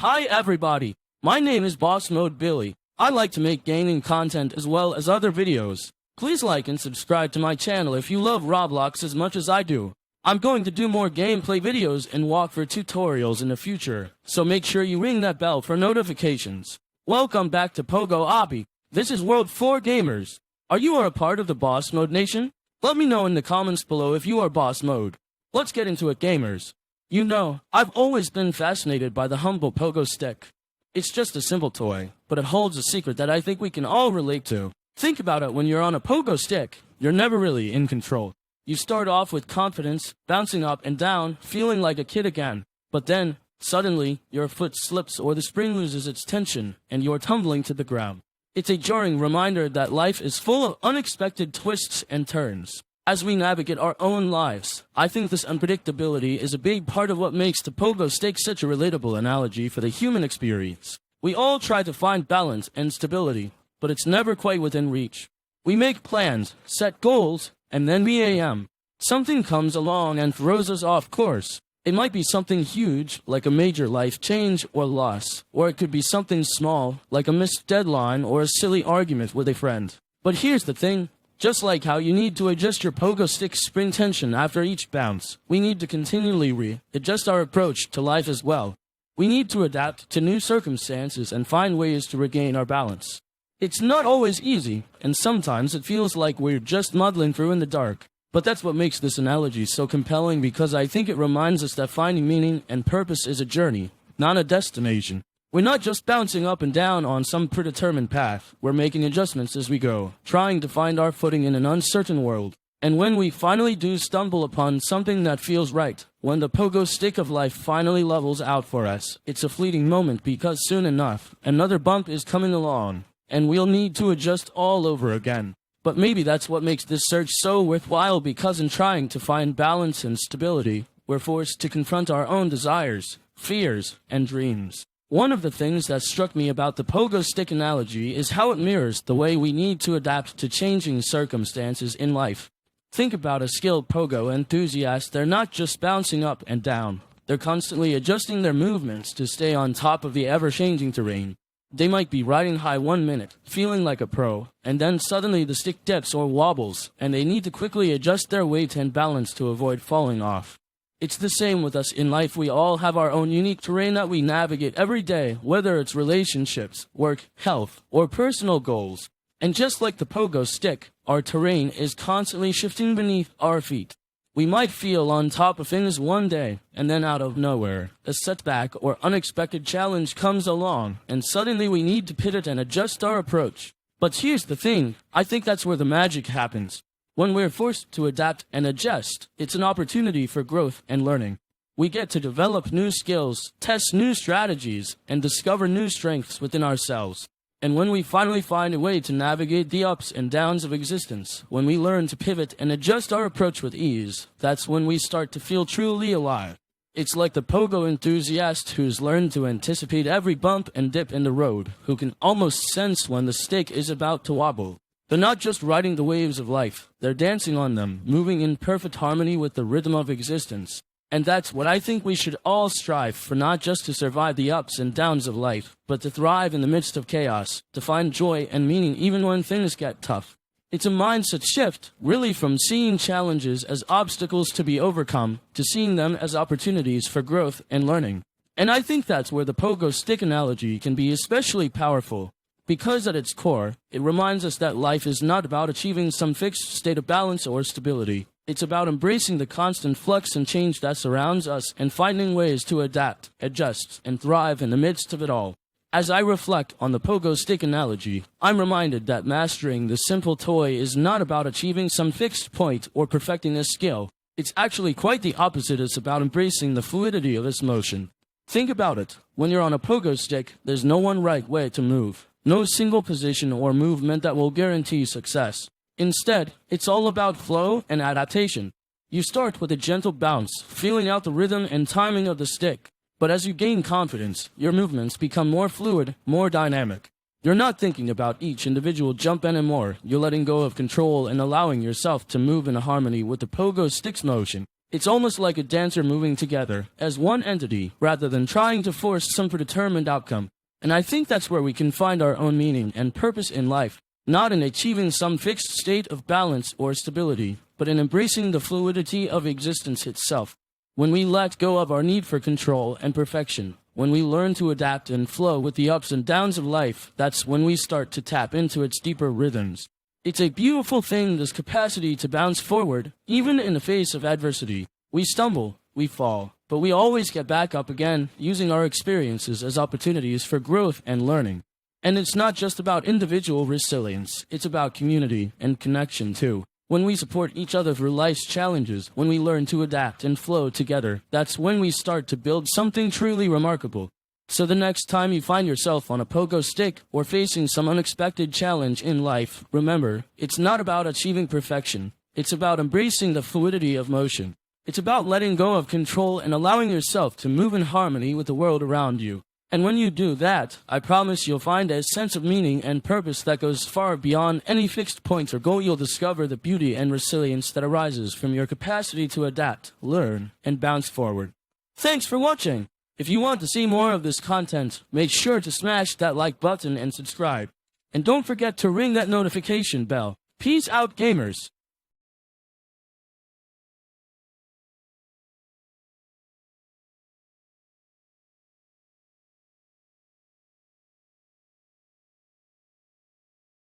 Hi everybody, my name is Boss Mode Billy. I like to make gaming content as well as other videos. Please like and subscribe to my channel if you love Roblox as much as I do. I'm going to do more gameplay videos and walk for tutorials in the future, so make sure you ring that bell for notifications. Welcome back to Pogo Obby. This is World 4 Gamers. Are you a part of the Boss Mode Nation? Let me know in the comments below if you are Boss Mode. Let's get into it, gamers. You know, I've always been fascinated by the humble Pogo stick. It's just a simple toy, but it holds a secret that I think we can all relate to. Think about it, when you're on a Pogo stick, you're never really in control. You start off with confidence, bouncing up and down, feeling like a kid again. But then, suddenly, your foot slips or the spring loses its tension, and you're tumbling to the ground. It's a jarring reminder that life is full of unexpected twists and turns. As we navigate our own lives, I think this unpredictability is a big part of what makes the Pogo stick such a relatable analogy for the human experience. We all try to find balance and stability, but it's never quite within reach. We make plans, set goals, and then bam, something comes along and throws us off course. It might be something huge, like a major life change or loss, or it could be something small, like a missed deadline or a silly argument with a friend. But here's the thing. Just like how you need to adjust your Pogo stick's spring tension after each bounce, we need to continually readjust our approach to life as well. We need to adapt to new circumstances and find ways to regain our balance. It's not always easy, and sometimes it feels like we're just muddling through in the dark. But that's what makes this analogy so compelling, because I think it reminds us that finding meaning and purpose is a journey, not a destination. We're not just bouncing up and down on some predetermined path. We're making adjustments as we go, trying to find our footing in an uncertain world. And when we finally do stumble upon something that feels right, when the Pogo stick of life finally levels out for us, it's a fleeting moment, because soon enough, another bump is coming along, and we'll need to adjust all over again. But maybe that's what makes this search so worthwhile, because in trying to find balance and stability, we're forced to confront our own desires, fears, and dreams. One of the things that struck me about the Pogo stick analogy is how it mirrors the way we need to adapt to changing circumstances in life. Think about a skilled Pogo enthusiast. They're not just bouncing up and down. They're constantly adjusting their movements to stay on top of the ever-changing terrain. They might be riding high 1 minute, feeling like a pro, and then suddenly the stick dips or wobbles, and they need to quickly adjust their weight and balance to avoid falling off. It's the same with us in life. We all have our own unique terrain that we navigate every day, whether it's relationships, work, health, or personal goals. And just like the Pogo stick, our terrain is constantly shifting beneath our feet. We might feel on top of things one day, and then out of nowhere, a setback or unexpected challenge comes along, and suddenly we need to pivot and adjust our approach. But here's the thing, I think that's where the magic happens. When we're forced to adapt and adjust, it's an opportunity for growth and learning. We get to develop new skills, test new strategies, and discover new strengths within ourselves. And when we finally find a way to navigate the ups and downs of existence, when we learn to pivot and adjust our approach with ease, that's when we start to feel truly alive. It's like the Pogo enthusiast who's learned to anticipate every bump and dip in the road, who can almost sense when the stick is about to wobble. They're not just riding the waves of life, they're dancing on them, moving in perfect harmony with the rhythm of existence. And that's what I think we should all strive for, not just to survive the ups and downs of life, but to thrive in the midst of chaos, to find joy and meaning even when things get tough. It's a mindset shift, really, from seeing challenges as obstacles to be overcome, to seeing them as opportunities for growth and learning. And I think that's where the Pogo stick analogy can be especially powerful. Because at its core, it reminds us that life is not about achieving some fixed state of balance or stability. It's about embracing the constant flux and change that surrounds us and finding ways to adapt, adjust, and thrive in the midst of it all. As I reflect on the Pogo stick analogy, I'm reminded that mastering the simple toy is not about achieving some fixed point or perfecting a skill. It's actually quite the opposite. It's about embracing the fluidity of its motion. Think about it. When you're on a Pogo stick, there's no one right way to move. No single position or movement that will guarantee success. Instead, it's all about flow and adaptation. You start with a gentle bounce, feeling out the rhythm and timing of the stick. But as you gain confidence, your movements become more fluid, more dynamic. You're not thinking about each individual jump anymore. You're letting go of control and allowing yourself to move in harmony with the Pogo stick's motion. It's almost like a dancer moving together as one entity rather than trying to force some predetermined outcome. And I think that's where we can find our own meaning and purpose in life, not in achieving some fixed state of balance or stability, but in embracing the fluidity of existence itself. When we let go of our need for control and perfection, when we learn to adapt and flow with the ups and downs of life, that's when we start to tap into its deeper rhythms. It's a beautiful thing, this capacity to bounce forward, even in the face of adversity. We stumble, we fall, but we always get back up again, using our experiences as opportunities for growth and learning. And it's not just about individual resilience, it's about community and connection too. When we support each other through life's challenges, when we learn to adapt and flow together, that's when we start to build something truly remarkable. So the next time you find yourself on a pogo stick or facing some unexpected challenge in life, remember, it's not about achieving perfection. It's about embracing the fluidity of motion. It's about letting go of control and allowing yourself to move in harmony with the world around you. And when you do that, I promise you'll find a sense of meaning and purpose that goes far beyond any fixed point or goal. You'll discover the beauty and resilience that arises from your capacity to adapt, learn, and bounce forward. Thanks for watching! If you want to see more of this content, make sure to smash that like button and subscribe. And don't forget to ring that notification bell. Peace out, gamers!